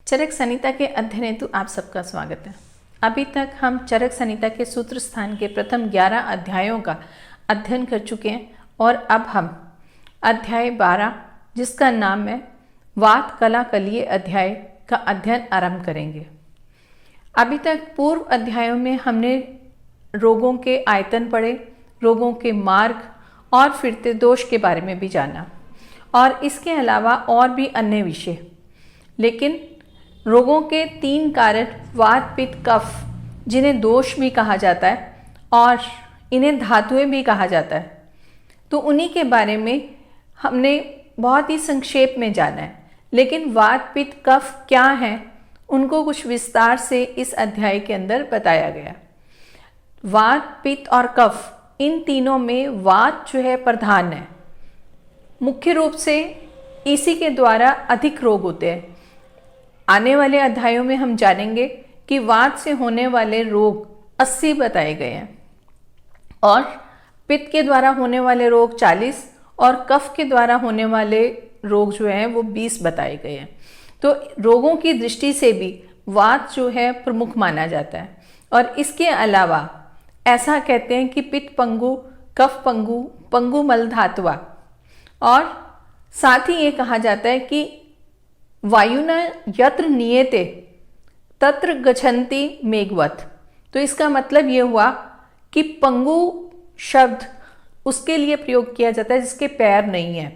चरक संहिता के अध्ययन हेतु आप सबका स्वागत है। अभी तक हम चरक संहिता के सूत्र स्थान के प्रथम 11 अध्यायों का अध्ययन कर चुके हैं और अब हम अध्याय 12 जिसका नाम है वात कला कलीय अध्याय का अध्ययन आरंभ करेंगे। अभी तक पूर्व अध्यायों में हमने रोगों के आयतन पढ़े, रोगों के मार्ग और फिरते दोष के बारे में भी जाना और इसके अलावा और भी अन्य विषय। लेकिन रोगों के 3 कारण वात पित्त कफ, जिन्हें दोष भी कहा जाता है और इन्हें धातुएं भी कहा जाता है, तो उन्हीं के बारे में हमने बहुत ही संक्षेप में जाना है। लेकिन वात पित्त कफ क्या है, उनको कुछ विस्तार से इस अध्याय के अंदर बताया गया। वात पित्त और कफ, इन तीनों में वात जो है प्रधान है। मुख्य रूप से इसी के द्वारा अधिक रोग होते हैं। आने वाले अध्यायों में हम जानेंगे कि वात से होने वाले रोग 80 बताए गए हैं और पित्त के द्वारा होने वाले रोग 40 और कफ के द्वारा होने वाले रोग जो हैं वो 20 बताए गए हैं। तो रोगों की दृष्टि से भी वात जो है प्रमुख माना जाता है। और इसके अलावा ऐसा कहते हैं कि पित्त पंगु, कफ पंगु, पंगु मल धातवा, और साथ ही ये कहा जाता है कि वायुना यत्र नियते तत्र गच्छन्ति मेघवत। तो इसका मतलब ये हुआ कि पंगु शब्द उसके लिए प्रयोग किया जाता है जिसके पैर नहीं है।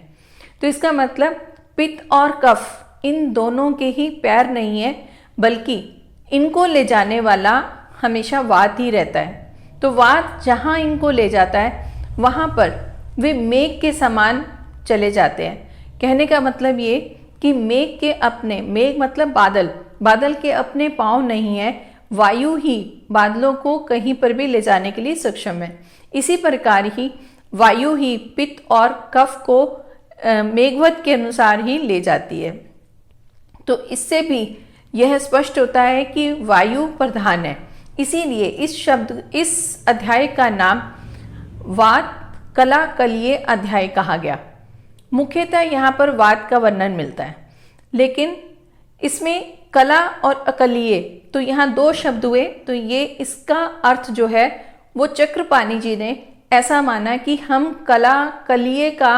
तो इसका मतलब पित्त और कफ इन दोनों के ही पैर नहीं है, बल्कि इनको ले जाने वाला हमेशा वात ही रहता है। तो वात जहाँ इनको ले जाता है वहाँ पर वे मेघ के समान चले जाते हैं। कहने का मतलब ये कि मेघ के अपने, मेघ मतलब बादल, बादल के अपने पाँव नहीं है, वायु ही बादलों को कहीं पर भी ले जाने के लिए सक्षम है। इसी प्रकार ही वायु ही पित्त और कफ को मेघवत के अनुसार ही ले जाती है। तो इससे भी यह स्पष्ट होता है कि वायु प्रधान है। इसीलिए इस अध्याय का नाम वात कला कलीय अध्याय कहा गया। मुख्यतः यहाँ पर वात का वर्णन मिलता है, लेकिन इसमें कला और अकलीय, तो यहाँ 2 शब्द हुए। तो ये इसका अर्थ जो है वो चक्रपाणी जी ने ऐसा माना कि हम कला कलीय का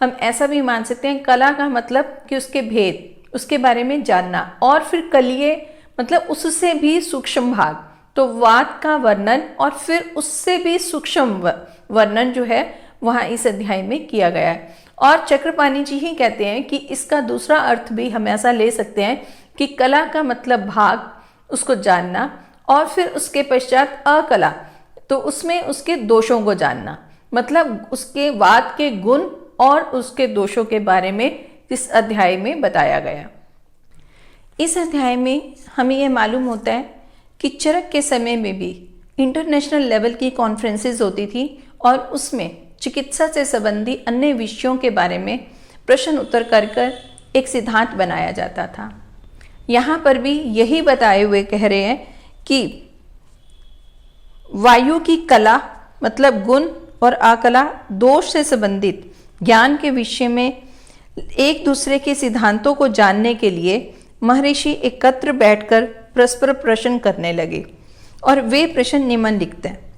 हम ऐसा भी मान सकते हैं। कला का मतलब कि उसके भेद, उसके बारे में जानना, और फिर कलीय मतलब उससे भी सूक्ष्म भाग। तो वात का वर्णन और फिर उससे भी सूक्ष्म वर्णन जो है वहाँ इस अध्याय में किया गया है। और चक्रपाणी जी ही कहते हैं कि इसका दूसरा अर्थ भी हम ऐसा ले सकते हैं कि कला का मतलब भाग, उसको जानना, और फिर उसके पश्चात अकला, तो उसमें उसके दोषों को जानना, मतलब उसके वात के गुण और उसके दोषों के बारे में इस अध्याय में बताया गया। इस अध्याय में हमें यह मालूम होता है कि चरक के समय में भी इंटरनेशनल लेवल की कॉन्फ्रेंसेस होती थी और उसमें चिकित्सा से संबंधी अन्य विषयों के बारे में प्रश्न उत्तर कर एक सिद्धांत बनाया जाता था। यहाँ पर भी यही बताए हुए कह रहे हैं कि वायु की कला मतलब गुण और अकला दोष से संबंधित ज्ञान के विषय में एक दूसरे के सिद्धांतों को जानने के लिए महर्षि एकत्र बैठकर परस्पर प्रश्न करने लगे। और वे प्रश्न निम्न लिखते हैं: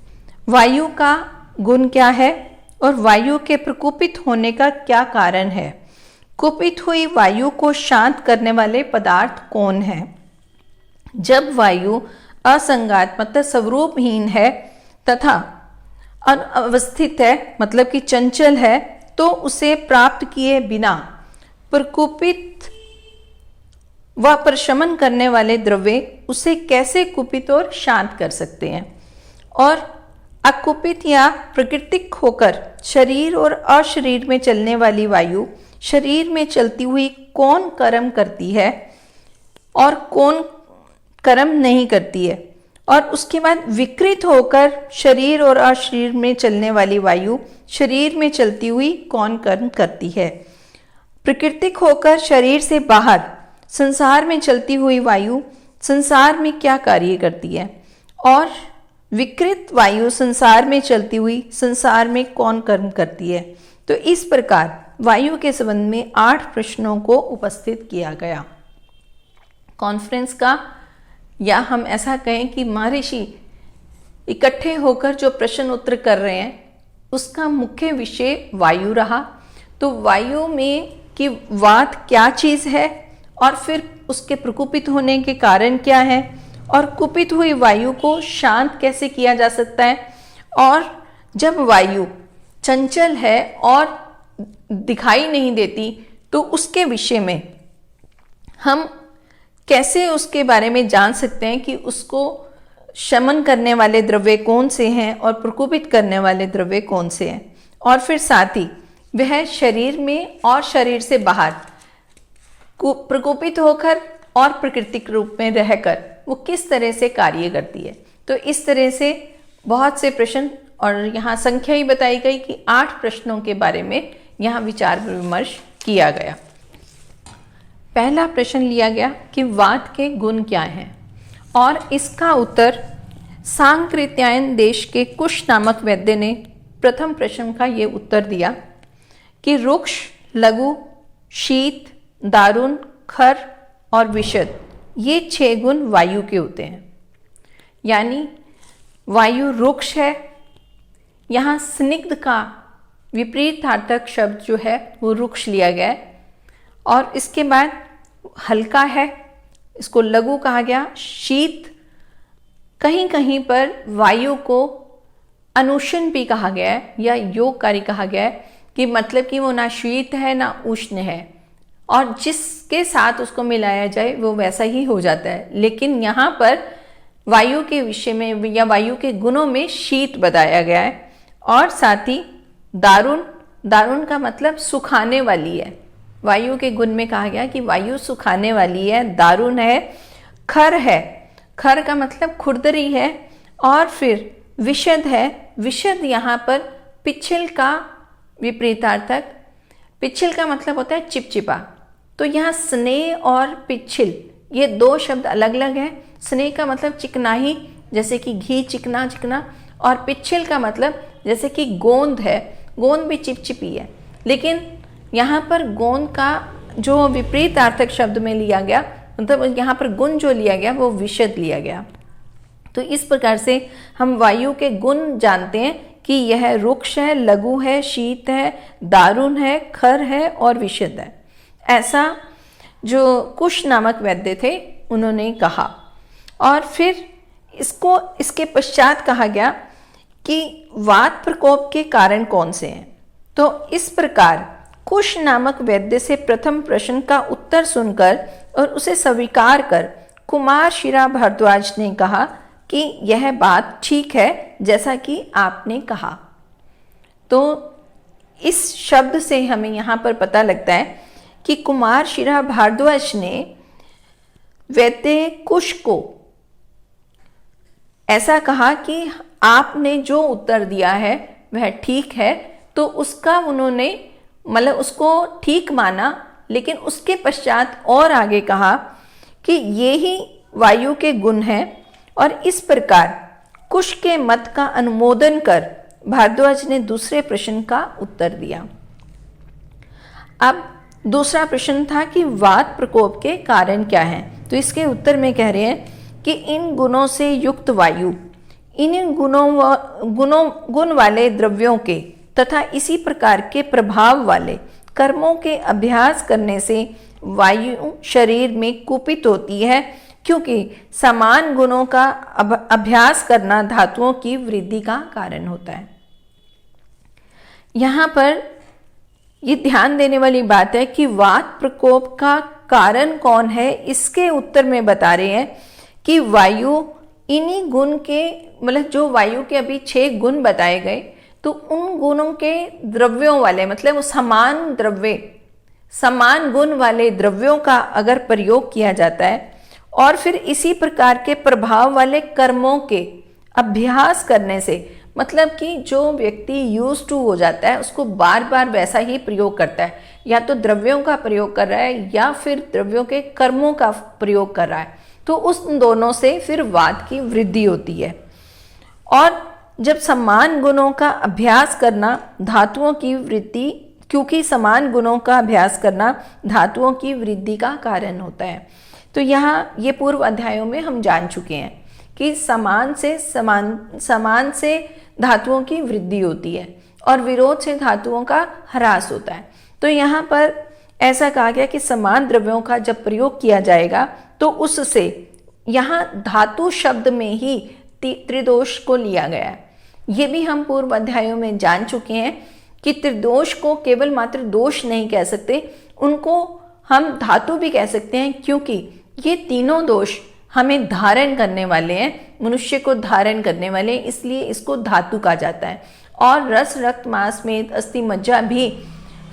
वायु का गुण क्या है और वायु के प्रकोपित होने का क्या कारण है? कुपित हुई वायु को शांत करने वाले पदार्थ कौन है? जब वायु असंगात मतलब स्वरूपहीन है तथा अनवस्थित है मतलब कि चंचल है, तो उसे प्राप्त किए बिना प्रकोपित व प्रशमन करने वाले द्रव्य उसे कैसे कुपित और शांत कर सकते हैं? और अकुपित या प्राकृतिक होकर शरीर और अशरीर में चलने वाली वायु शरीर में चलती हुई कौन कर्म करती है और कौन कर्म नहीं करती है? और उसके बाद विकृत होकर शरीर और अशरीर में चलने वाली वायु शरीर में चलती हुई कौन कर्म करती है? प्राकृतिक होकर शरीर से बाहर संसार में चलती हुई वायु संसार में क्या कार्य करती है? और विकृत वायु संसार में चलती हुई संसार में कौन कर्म करती है? तो इस प्रकार वायु के संबंध में 8 प्रश्नों को उपस्थित किया गया। कॉन्फ्रेंस का, या हम ऐसा कहें कि महर्षि इकट्ठे होकर जो प्रश्न उत्तर कर रहे हैं, उसका मुख्य विषय वायु रहा। तो वायु में कि वात क्या चीज़ है और फिर उसके प्रकुपित होने के कारण क्या है, और कुपित हुई वायु को शांत कैसे किया जा सकता है, और जब वायु चंचल है और दिखाई नहीं देती तो उसके विषय में हम कैसे उसके बारे में जान सकते हैं कि उसको शमन करने वाले द्रव्य कौन से हैं और प्रकोपित करने वाले द्रव्य कौन से हैं, और फिर साथ ही वह शरीर में और शरीर से बाहर प्रकोपित होकर और प्राकृतिक रूप में रहकर वो किस तरह से कार्य करती है। तो इस तरह से बहुत से प्रश्न, और यहाँ संख्या ही बताई गई कि 8 प्रश्नों के बारे में यहाँ विचार विमर्श किया गया। पहला प्रश्न लिया गया कि वात के गुण क्या हैं, और इसका उत्तर सांकृत्यायन देश के कुश नामक वैद्य ने प्रथम प्रश्न का ये उत्तर दिया कि रुक्ष, लघु, शीत, दारुण, खर और विशद, ये 6 गुण वायु के होते हैं। यानी वायु रुक्ष है। यहाँ स्निग्ध का विपरीतार्थक शब्द जो है वो रुक्ष लिया गया है, और इसके बाद हल्का है, इसको लघु कहा गया। शीत, कहीं कहीं पर वायु को अनुष्ण भी कहा गया है या योगकारी कहा गया है, कि मतलब कि वो ना शीत है ना उष्ण है, और जिसके साथ उसको मिलाया जाए वो वैसा ही हो जाता है। लेकिन यहाँ पर वायु के विषय में या वायु के गुणों में शीत बताया गया है। और साथ ही दारुण, दारुण का मतलब सुखाने वाली है। वायु के गुण में कहा गया कि वायु सुखाने वाली है, दारुण है। खर है, खर का मतलब खुरदरी है। और फिर विशद है, विशद यहाँ पर पिच्छल का विपरीतार्थक। पिच्छल का मतलब होता है चिपचिपा। तो यहाँ स्नेह और पिच्छल ये 2 शब्द अलग अलग हैं। स्नेह का मतलब चिकनाही, जैसे कि घी चिकना चिकना, और पिच्छल का मतलब जैसे कि गोंद है, गोंद भी चिपचिपी है। लेकिन यहाँ पर गोंद का जो विपरीतार्थक शब्द में लिया गया, मतलब यहाँ पर गुण जो लिया गया वो विशद लिया गया। तो इस प्रकार से हम वायु के गुण जानते हैं कि यह रुक्ष है, लघु है, शीत है, दारुण है, खर है और विशद है। ऐसा जो कुश नामक वैद्य थे उन्होंने कहा। और फिर इसके पश्चात कहा गया कि वात प्रकोप के कारण कौन से हैं। तो इस प्रकार कुश नामक वैद्य से प्रथम प्रश्न का उत्तर सुनकर और उसे स्वीकार कर कुमार शिरा भारद्वाज ने कहा कि यह बात ठीक है जैसा कि आपने कहा। तो इस शब्द से हमें यहाँ पर पता लगता है कि कुमार शिरा भारद्वाज ने वैद्य कुश को ऐसा कहा कि आपने जो उत्तर दिया है वह ठीक है। तो उसका उन्होंने मतलब उसको ठीक माना, लेकिन उसके पश्चात और आगे कहा कि ये ही वायु के गुण हैं। और इस प्रकार कुश के मत का अनुमोदन कर भारद्वाज ने दूसरे प्रश्न का उत्तर दिया। अब दूसरा प्रश्न था कि वात प्रकोप के कारण क्या हैं। तो इसके उत्तर में कह रहे हैं कि इन गुणों से युक्त वायु, इन गुण वाले द्रव्यों के तथा इसी प्रकार के प्रभाव वाले कर्मों के अभ्यास करने से वायु शरीर में कुपित होती है, क्योंकि समान गुणों का अभ्यास करना धातुओं की वृद्धि का कारण होता है। यहाँ पर ये ध्यान देने वाली बात है कि वात प्रकोप का कारण कौन है। इसके उत्तर में बता रहे हैं कि वायु इन्हीं गुण के, मतलब जो वायु के अभी 6 गुण बताए गए, तो उन गुणों के द्रव्यों वाले, मतलब समान द्रव्य, समान गुण वाले द्रव्यों का अगर प्रयोग किया जाता है और फिर इसी प्रकार के प्रभाव वाले कर्मों के अभ्यास करने से, मतलब कि जो व्यक्ति यूज टू हो जाता है उसको बार बार वैसा ही प्रयोग करता है, या तो द्रव्यों का प्रयोग कर रहा है या फिर द्रव्यों के कर्मों का प्रयोग कर रहा है, तो उस दोनों से फिर वात की वृद्धि होती है। और जब समान गुणों का अभ्यास करना धातुओं की वृद्धि, क्योंकि समान गुणों का अभ्यास करना धातुओं की वृद्धि का कारण होता है, तो यहाँ ये पूर्व अध्यायों में हम जान चुके हैं कि समान से धातुओं की वृद्धि होती है और विरोध से धातुओं का ह्रास होता है। तो यहाँ पर ऐसा कहा गया कि समान द्रव्यों का जब प्रयोग किया जाएगा तो उससे यहाँ धातु शब्द में ही त्रिदोष को लिया गया है। ये भी हम पूर्व अध्यायों में जान चुके हैं कि त्रिदोष को केवल मात्र दोष नहीं कह सकते, उनको हम धातु भी कह सकते हैं, क्योंकि ये तीनों दोष हमें धारण करने वाले हैं, मनुष्य को धारण करने वाले हैं, इसलिए इसको धातु कहा जाता है। और रस, रक्त, मांस, मेद, अस्थि, मज्जा भी,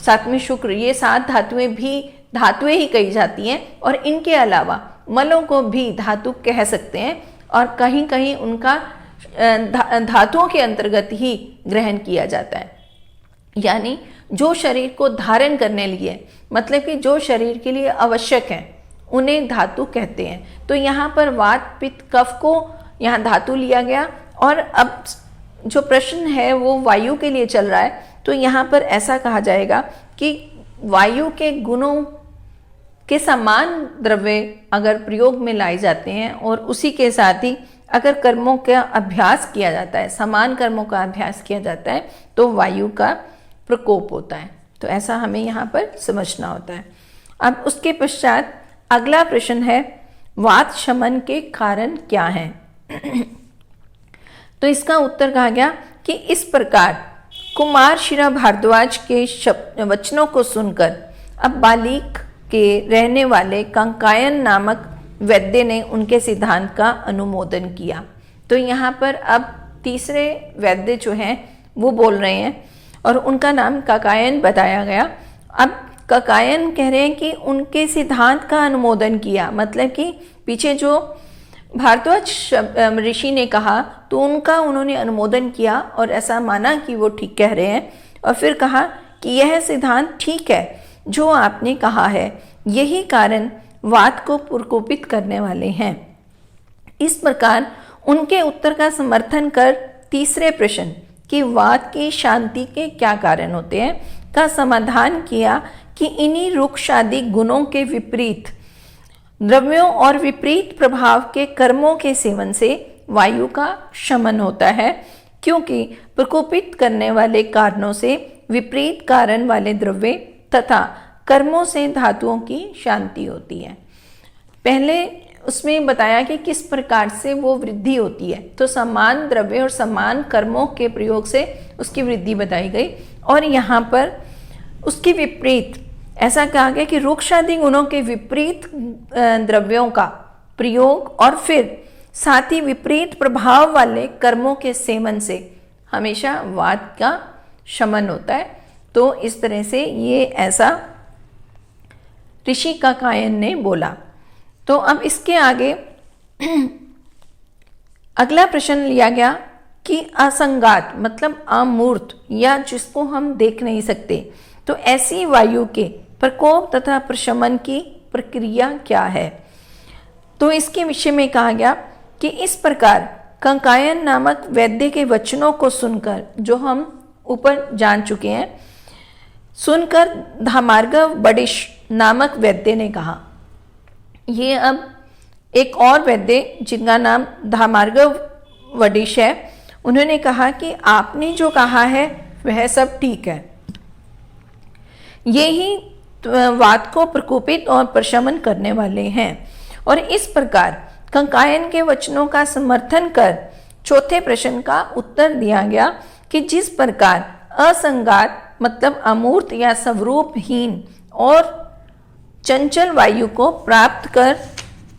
सातवें शुक्र, ये 7 धातुएं भी धातुएं ही कही जाती हैं। और इनके अलावा मलों को भी धातु कह सकते हैं और कहीं कहीं उनका धातुओं के अंतर्गत ही ग्रहण किया जाता है। यानी जो शरीर को धारण करने लिए, मतलब कि जो शरीर के लिए आवश्यक है, उन्हें धातु कहते हैं। तो यहाँ पर वात, पित्त, कफ को यहाँ धातु लिया गया। और अब जो प्रश्न है वो वायु के लिए चल रहा है, तो यहाँ पर ऐसा कहा जाएगा कि वायु के गुणों के समान द्रव्य अगर प्रयोग में लाए जाते हैं और उसी के साथ ही अगर कर्मों का अभ्यास किया जाता है, समान कर्मों का अभ्यास किया जाता है, तो वायु का प्रकोप होता है। तो ऐसा हमें यहाँ पर समझना होता है। अब उसके पश्चात अगला प्रश्न है, वात शमन के कारण क्या हैं? तो इसका उत्तर कहा गया कि इस प्रकार कुमार शिरा भारद्वाज के वचनों को सुनकर अब बालीक के रहने वाले कंकायन नामक वैद्य ने उनके सिद्धांत का अनुमोदन किया। तो यहाँ पर अब तीसरे वैद्य जो हैं वो बोल रहे हैं और उनका नाम काकायन बताया गया। अब काकायन कह रहे हैं कि उनके सिद्धांत का अनुमोदन किया, मतलब कि पीछे जो भारद्वाज ऋषि ने कहा तो उनका उन्होंने अनुमोदन किया और ऐसा माना कि वो ठीक कह रहे हैं। और फिर कहा कि यह सिद्धांत ठीक है जो आपने कहा है, यही कारण वात को प्रकोपित करने वाले हैं। इस प्रकार उनके उत्तर का समर्थन कर तीसरे प्रश्न कि वात की शांति के क्या कारण होते हैं का समाधान किया कि इन्हीं रुक्षादि गुणों के विपरीत द्रव्यों और विपरीत प्रभाव के कर्मों के सेवन से वायु का शमन होता है, क्योंकि प्रकोपित करने वाले कारणों से विपरीत कारण वाले द्रव्य तथा कर्मों से धातुओं की शांति होती है। पहले उसमें बताया कि किस प्रकार से वो वृद्धि होती है, तो समान द्रव्य और समान कर्मों के प्रयोग से उसकी वृद्धि बताई गई। और यहाँ पर उसके विपरीत ऐसा कहा गया कि रुक्षादि गुणों के विपरीत द्रव्यों का प्रयोग और फिर साथ ही विपरीत प्रभाव वाले कर्मों के सेवन से हमेशा वात का शमन होता है। तो इस तरह से ये ऐसा ऋषि काकायन ने बोला। तो अब इसके आगे अगला प्रश्न लिया गया कि असंगात मतलब अमूर्त या जिसको हम देख नहीं सकते, तो ऐसी वायु के प्रकोप तथा प्रशमन की प्रक्रिया क्या है? तो इसके विषय में कहा गया कि इस प्रकार कंकायन नामक वैद्य के वचनों को सुनकर, जो हम ऊपर जान चुके हैं, सुनकर धामार्गव बडिश नामक वैद्य ने कहा। ये अब एक और वैद्य जिनका नाम धामार्गव वडिश है, उन्होंने कहा कि आपने जो कहा है वह सब ठीक है, ये ही वात को प्रकोपित और प्रशमन करने वाले हैं। और इस प्रकार कंकायन के वचनों का समर्थन कर चौथे प्रश्न का उत्तर दिया गया कि जिस प्रकार असंगात मतलब अमूर्त या स्वरूपहीन और चंचल वायु को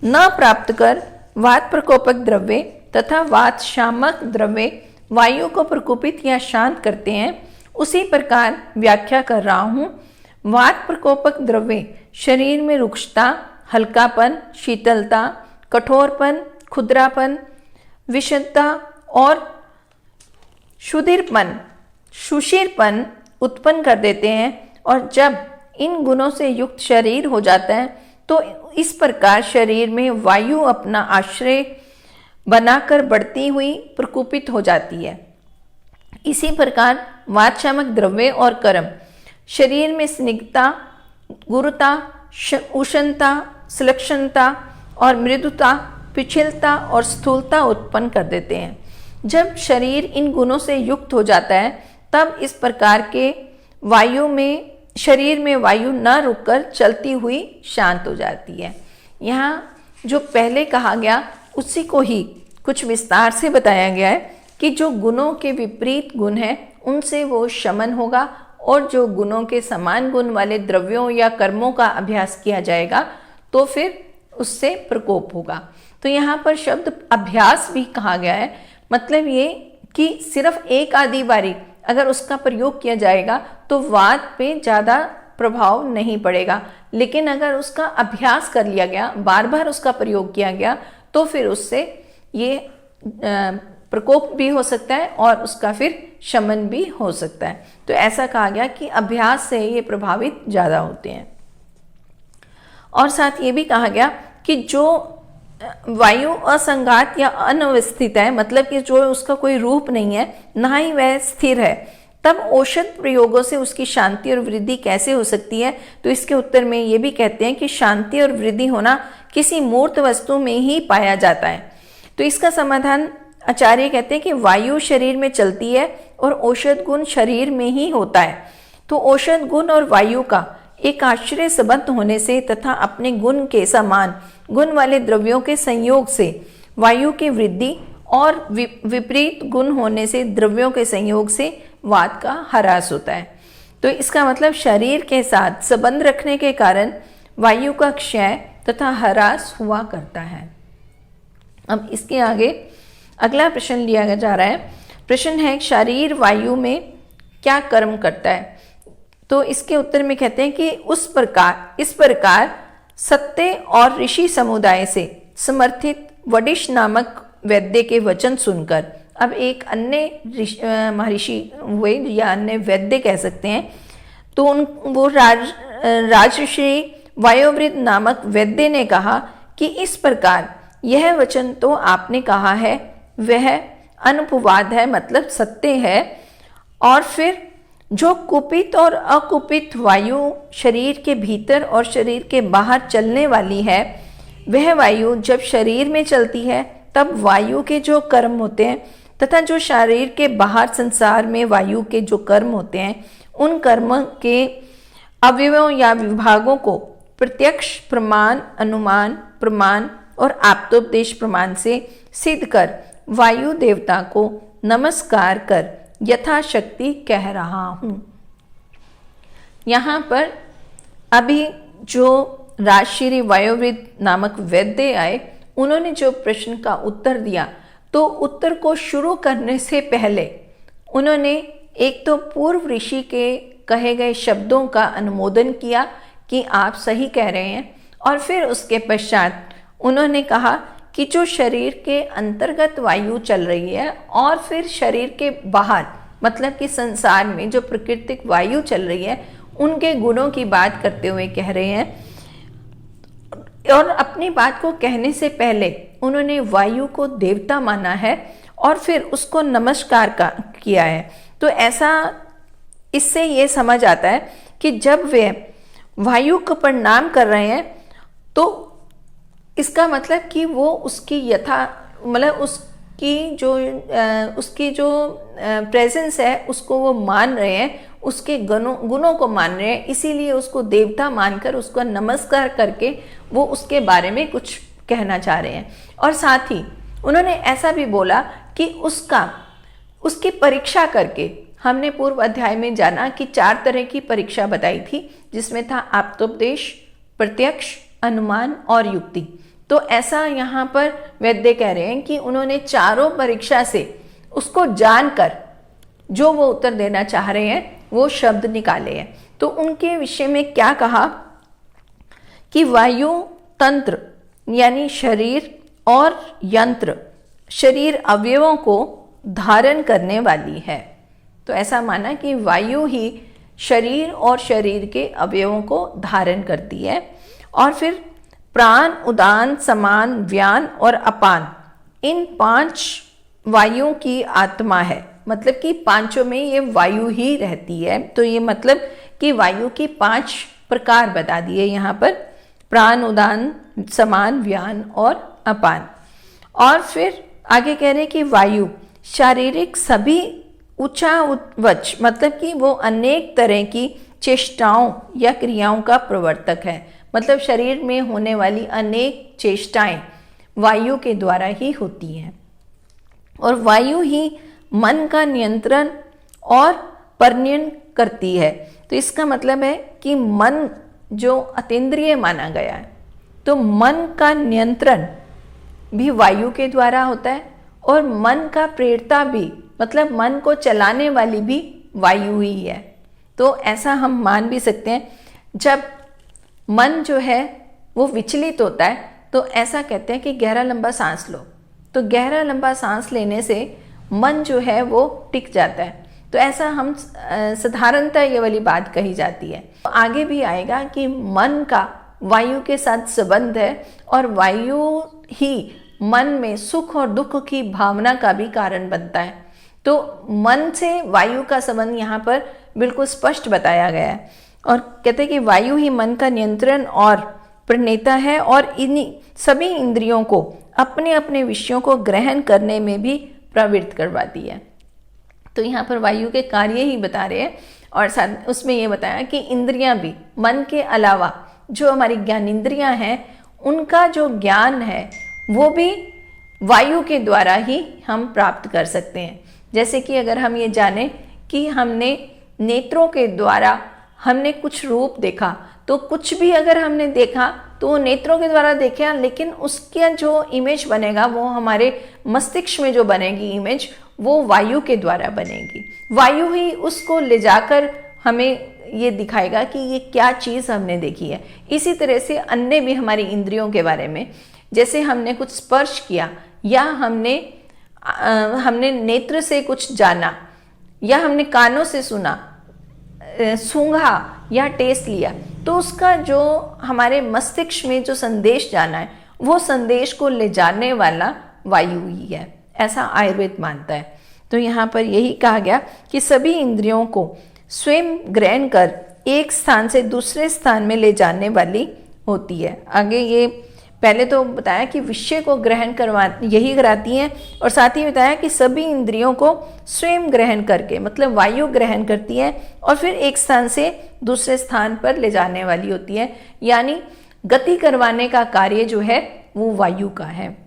न प्राप्त कर वात प्रकोपक द्रव्य तथा वात शामक द्रव्य वायु को प्रकोपित या शांत करते हैं, उसी प्रकार व्याख्या कर रहा हूँ। वात प्रकोपक द्रव्य शरीर में रुक्षता, हल्कापन, शीतलता, कठोरपन, खुरदरापन, विषदता और सुशीरपन उत्पन्न कर देते हैं। और जब इन गुणों से युक्त शरीर हो जाता है तो इस प्रकार शरीर में वायु अपना आश्रय बनाकर बढ़ती हुई प्रकोपित हो जाती है। इसी प्रकार वातशामक द्रव्य और कर्म शरीर में स्निग्धता, गुरुता, उष्णता, श्लक्षणता, और मृदुता, पिछलता और स्थूलता उत्पन्न कर देते हैं। जब शरीर इन गुणों से युक्त हो जाता है तब इस प्रकार के वायु में शरीर में वायु न रुककर चलती हुई शांत हो जाती है। यहाँ जो पहले कहा गया उसी को ही कुछ विस्तार से बताया गया है कि जो गुणों के विपरीत गुण हैं उनसे वो शमन होगा, और जो गुणों के समान गुण वाले द्रव्यों या कर्मों का अभ्यास किया जाएगा तो फिर उससे प्रकोप होगा। तो यहाँ पर शब्द अभ्यास भी कहा गया है, मतलब ये कि सिर्फ एक आधी बारी अगर उसका प्रयोग किया जाएगा तो वाद पे ज़्यादा प्रभाव नहीं पड़ेगा, लेकिन अगर उसका अभ्यास कर लिया गया, बार बार उसका प्रयोग किया गया, तो फिर उससे ये प्रकोप भी हो सकता है और उसका फिर शमन भी हो सकता है। तो ऐसा कहा गया कि अभ्यास से ये प्रभावित ज़्यादा होते हैं। और साथ ये भी कहा गया कि जो वायु असंगात या अनवस्थित है, मतलब कि जो उसका कोई रूप नहीं है, ना ही वह स्थिर है, तब औषध प्रयोगों से उसकी शांति और वृद्धि कैसे हो सकती है? तो इसके उत्तर में ये भी कहते हैं कि शांति और वृद्धि होना किसी मूर्त वस्तु में ही पाया जाता है। तो इसका समाधान आचार्य कहते हैं कि वायु शरीर में चलती है और औषध गुण शरीर में ही होता है। तो औषध गुण और वायु का एक आश्रय संबंध होने से तथा अपने गुण के समान गुण वाले द्रव्यों के संयोग से वायु की वृद्धि और विपरीत गुण होने से द्रव्यों के संयोग से वात का ह्रास होता है। तो इसका मतलब शरीर के साथ संबंध रखने के कारण वायु का क्षय तथा ह्रास हुआ करता है। अब इसके आगे अगला प्रश्न लिया जा रहा है। प्रश्न है शरीर वायु में क्या कर्म करता है? तो इसके उत्तर में कहते हैं कि इस प्रकार सत्य और ऋषि समुदाय से समर्थित वडिष्ठ नामक वैद्य के वचन सुनकर, अब एक अन्य महर्षि हुए या अन्य वैद्य कह सकते हैं, तो वो राजऋषि वायुवृद्ध नामक वैद्य ने कहा कि इस प्रकार यह वचन तो आपने कहा है वह अनुपवाद है, मतलब सत्य है। और फिर जो कुपित और अकुपित वायु शरीर के भीतर और शरीर के बाहर चलने वाली है, वह वायु जब शरीर में चलती है तब वायु के जो कर्म होते हैं तथा जो शरीर के बाहर संसार में वायु के जो कर्म होते हैं, उन कर्म के अवयवों या विभागों को प्रत्यक्ष प्रमाण, अनुमान प्रमाण और आप्तोपदेश प्रमाण से सिद्ध कर वायु देवता को नमस्कार कर यथाशक्ति कह रहा हूं। यहाँ पर अभी जो राजश्री वायुवृद्ध नामक वैद्य आए, उन्होंने जो प्रश्न का उत्तर दिया, तो उत्तर को शुरू करने से पहले उन्होंने एक तो पूर्व ऋषि के कहे गए शब्दों का अनुमोदन किया कि आप सही कह रहे हैं, और फिर उसके पश्चात उन्होंने कहा कि जो शरीर के अंतर्गत वायु चल रही है और फिर शरीर के बाहर, मतलब कि संसार में जो प्राकृतिक वायु चल रही है, उनके गुणों की बात करते हुए कह रहे हैं। और अपनी बात को कहने से पहले उन्होंने वायु को देवता माना है और फिर उसको नमस्कार किया है। तो ऐसा इससे ये समझ आता है कि जब वे वायु को प्रणाम कर रहे हैं तो इसका मतलब कि वो उसकी मतलब उसकी जो प्रेजेंस है उसको वो मान रहे हैं, उसके गुणों को मान रहे हैं, इसीलिए उसको देवता मानकर उसको नमस्कार करके वो उसके बारे में कुछ कहना चाह रहे हैं। और साथ ही उन्होंने ऐसा भी बोला कि उसकी परीक्षा करके, हमने पूर्व अध्याय में जाना कि 4 तरह की परीक्षा बताई थी, जिसमें था आप्तोपदेश, प्रत्यक्ष, अनुमान और युक्ति। तो ऐसा यहाँ पर वैद्य कह रहे हैं कि उन्होंने चारों परीक्षा से उसको जानकर जो वो उत्तर देना चाह रहे हैं वो शब्द निकाले हैं। तो उनके विषय में क्या कहा कि वायु तंत्र यानी शरीर और यंत्र शरीर अवयवों को धारण करने वाली है। तो ऐसा माना कि वायु ही शरीर और शरीर के अवयवों को धारण करती है। और फिर प्राण, उदान, समान, व्यान और अपान, इन 5 वायुओं की आत्मा है, मतलब कि पांचों में ये वायु ही रहती है। तो ये मतलब कि वायु की 5 प्रकार बता दिए यहाँ पर, प्राण, उदान, समान, व्यान और अपान। और फिर आगे कह रहे कि वायु शारीरिक सभी ऊंचावच, मतलब कि वो अनेक तरह की चेष्टाओं या क्रियाओं का प्रवर्तक है। मतलब शरीर में होने वाली अनेक चेष्टाएं वायु के द्वारा ही होती हैं और वायु ही मन का नियंत्रण और परिणय करती है। तो इसका मतलब है कि मन जो अतीन्द्रिय माना गया है, तो मन का नियंत्रण भी वायु के द्वारा होता है और मन का प्रेरता भी, मतलब मन को चलाने वाली भी वायु ही है। तो ऐसा हम मान भी सकते हैं, जब मन जो है वो विचलित होता है तो ऐसा कहते हैं कि गहरा लंबा सांस लो। तो गहरा लंबा सांस लेने से मन जो है वो टिक जाता है। तो ऐसा हम साधारणतः ये वाली बात कही जाती है। तो आगे भी आएगा कि मन का वायु के साथ संबंध है और वायु ही मन में सुख और दुख की भावना का भी कारण बनता है। तो मन से वायु का संबंध यहाँ पर बिल्कुल स्पष्ट बताया गया है और कहते हैं कि वायु ही मन का नियंत्रण और प्रणेता है और इन्हीं सभी इंद्रियों को अपने अपने विषयों को ग्रहण करने में भी प्रवृत्त करवाती है। तो यहाँ पर वायु के कार्य ही बता रहे हैं और साथ उसमें ये बताया कि इंद्रियां भी मन के अलावा जो हमारी ज्ञानेंद्रियां हैं उनका जो ज्ञान है वो भी वायु के द्वारा ही हम प्राप्त कर सकते हैं। जैसे कि अगर हम ये जानें कि हमने नेत्रों के द्वारा हमने कुछ रूप देखा, तो कुछ भी अगर हमने देखा तो वो नेत्रों के द्वारा देखा, लेकिन उसका जो इमेज बनेगा वो हमारे मस्तिष्क में जो बनेगी इमेज वो वायु के द्वारा बनेगी। वायु ही उसको ले जाकर हमें ये दिखाएगा कि ये क्या चीज़ हमने देखी है। इसी तरह से अन्य भी हमारी इंद्रियों के बारे में, जैसे हमने कुछ स्पर्श किया या हमने नेत्र से कुछ जाना या हमने कानों से सुना, सूंघा या टेस्ट लिया, तो उसका जो हमारे मस्तिष्क में जो संदेश जाना है वो संदेश को ले जाने वाला वायु ही है, ऐसा आयुर्वेद मानता है। तो यहाँ पर यही कहा गया कि सभी इंद्रियों को स्वयं ग्रहण कर एक स्थान से दूसरे स्थान में ले जाने वाली होती है। आगे ये पहले तो बताया कि विषय को ग्रहण करवा यही कराती हैं और साथ ही बताया कि सभी इंद्रियों को स्वयं ग्रहण करके, मतलब वायु ग्रहण करती है और फिर एक स्थान से दूसरे स्थान पर ले जाने वाली होती है। यानी गति करवाने का कार्य जो है वो वायु का है।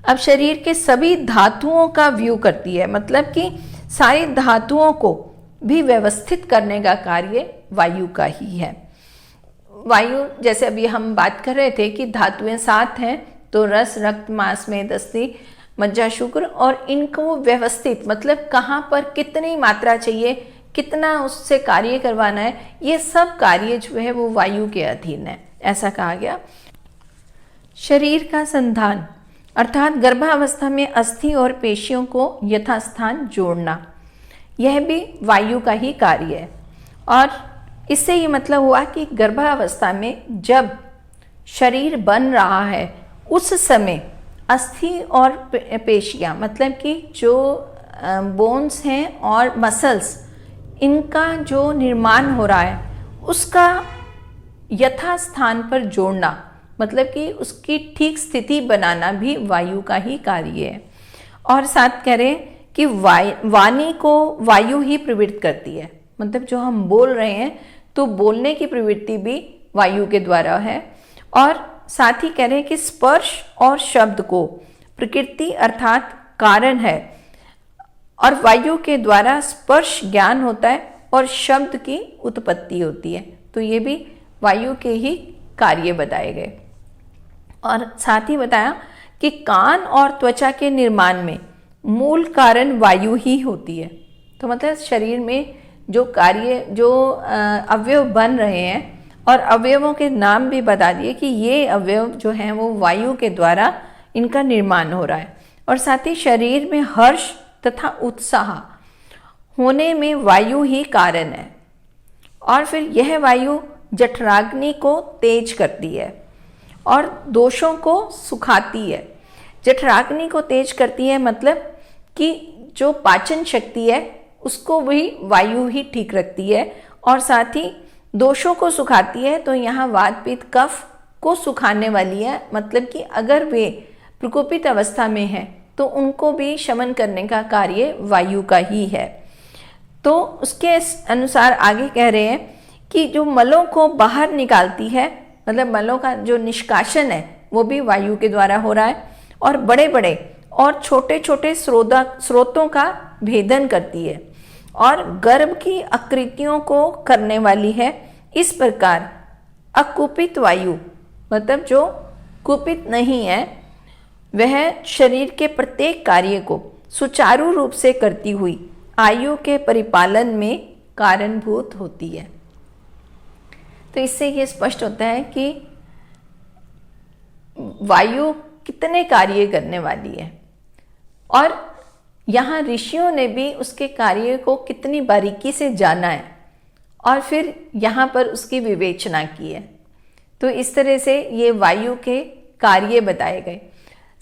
अब शरीर के सभी धातुओं का व्यू करती है, मतलब कि सारी धातुओं को भी व्यवस्थित करने का कार्य वायु का ही है। वायु, जैसे अभी हम बात कर रहे थे कि धातुएं 7 हैं, तो रस, रक्त, मांस, मेद, अस्थि, मज्जा, शुक्र, और इनको व्यवस्थित, मतलब कहाँ पर कितनी मात्रा चाहिए, कितना उससे कार्य करवाना है, ये सब कार्य जो है वो वायु के अधीन है, ऐसा कहा गया। शरीर का संधान अर्थात गर्भावस्था में अस्थि और पेशियों को यथास्थान जोड़ना, यह भी वायु का ही कार्य है। और इससे ये मतलब हुआ कि गर्भावस्था में जब शरीर बन रहा है उस समय अस्थि और पेशियाँ, मतलब कि जो बोन्स हैं और मसल्स, इनका जो निर्माण हो रहा है उसका यथास्थान पर जोड़ना, मतलब कि उसकी ठीक स्थिति बनाना भी वायु का ही कार्य है। और साथ कह रहे हैं कि वाणी को वायु ही प्रवृत्त करती है, मतलब जो हम बोल रहे हैं तो बोलने की प्रवृत्ति भी वायु के द्वारा है। और साथ ही कह रहे हैं कि स्पर्श और शब्द को प्रकृति अर्थात कारण है और वायु के द्वारा स्पर्श ज्ञान होता है और शब्द की उत्पत्ति होती है। तो ये भी वायु के ही कार्य बताए गए। और साथ ही बताया कि कान और त्वचा के निर्माण में मूल कारण वायु ही होती है। तो मतलब शरीर में जो कार्य, जो अवयव बन रहे हैं और अवयवों के नाम भी बता दिए कि ये अवयव जो हैं वो वायु के द्वारा इनका निर्माण हो रहा है। और साथ ही शरीर में हर्ष तथा उत्साह होने में वायु ही कारण है। और फिर यह वायु जठराग्नि को तेज करती है और दोषों को सुखाती है। जठराग्नि को तेज करती है मतलब कि जो पाचन शक्ति है उसको भी वायु ही ठीक रखती है और साथ ही दोषों को सुखाती है। तो यहाँ वात, पित्त, कफ को सुखाने वाली है, मतलब कि अगर वे प्रकोपित अवस्था में है तो उनको भी शमन करने का कार्य वायु का ही है। तो उसके अनुसार आगे कह रहे हैं कि जो मलों को बाहर निकालती है, मतलब मलों का जो निष्कासन है वो भी वायु के द्वारा हो रहा है, और बड़े बड़े और छोटे छोटे स्रोतों का भेदन करती है और गर्भ की आकृतियों को करने वाली है। इस प्रकार अकुपित वायु, मतलब जो कुपित नहीं है, वह शरीर के प्रत्येक कार्य को सुचारू रूप से करती हुई आयु के परिपालन में कारणभूत होती है। तो इससे ये स्पष्ट होता है कि वायु कितने कार्य करने वाली है, और यहाँ ऋषियों ने भी उसके कार्य को कितनी बारीकी से जाना है और फिर यहाँ पर उसकी विवेचना की है। तो इस तरह से ये वायु के कार्य बताए गए।